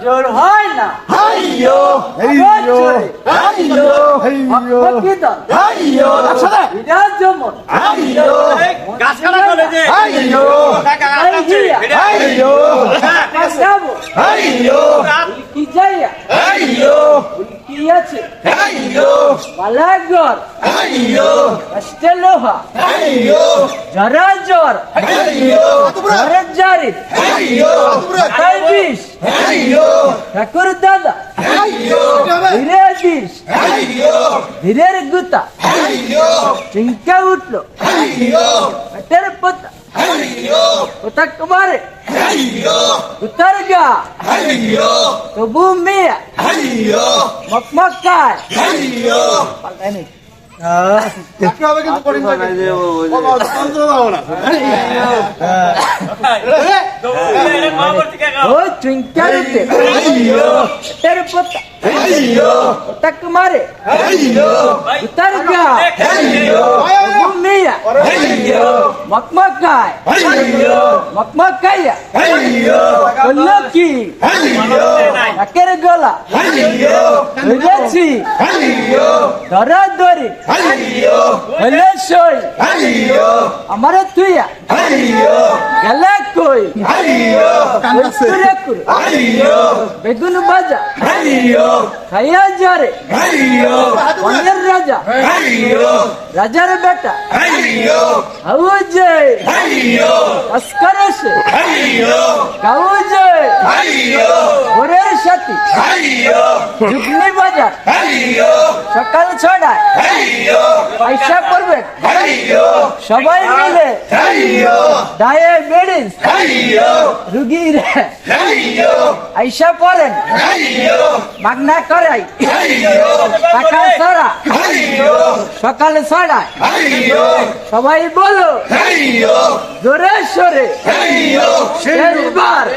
জোর হয় না যেমন কি যাইয়া কি আছে মালাগর লোহা জরা জ্বর জারি বিষ ঠাকুর দাদা ধীরে দিস ধীরের গুতা চিঙ্কা উঠলো পেটের পোতা পোতা কুমারে উত্তর গা তবু মেয়া মকমকায় মারে উত্তর গা মেয়া মকমকায় মকমকাইয়া বললো কি নাকের গলা ধরেছি ধরা ধরি হলে সই আমার তুইয়া গেলে কই বেগুন ভাজা খাইয়া যারে পনের রাজা রাজার বেটা হাউ যে তস্কর সে গাউ যে ঘরের সাথী ঝুগনি বাজার সকাল ছড়ায় পয়সা করবে সবাই মিলে ডায়াবেটিস রুগী রে আইসা পড়েন মাগনা করাই টাকা ছড়া সকালে ছড়ায় সবাই বলো জোরে সরে শেষবার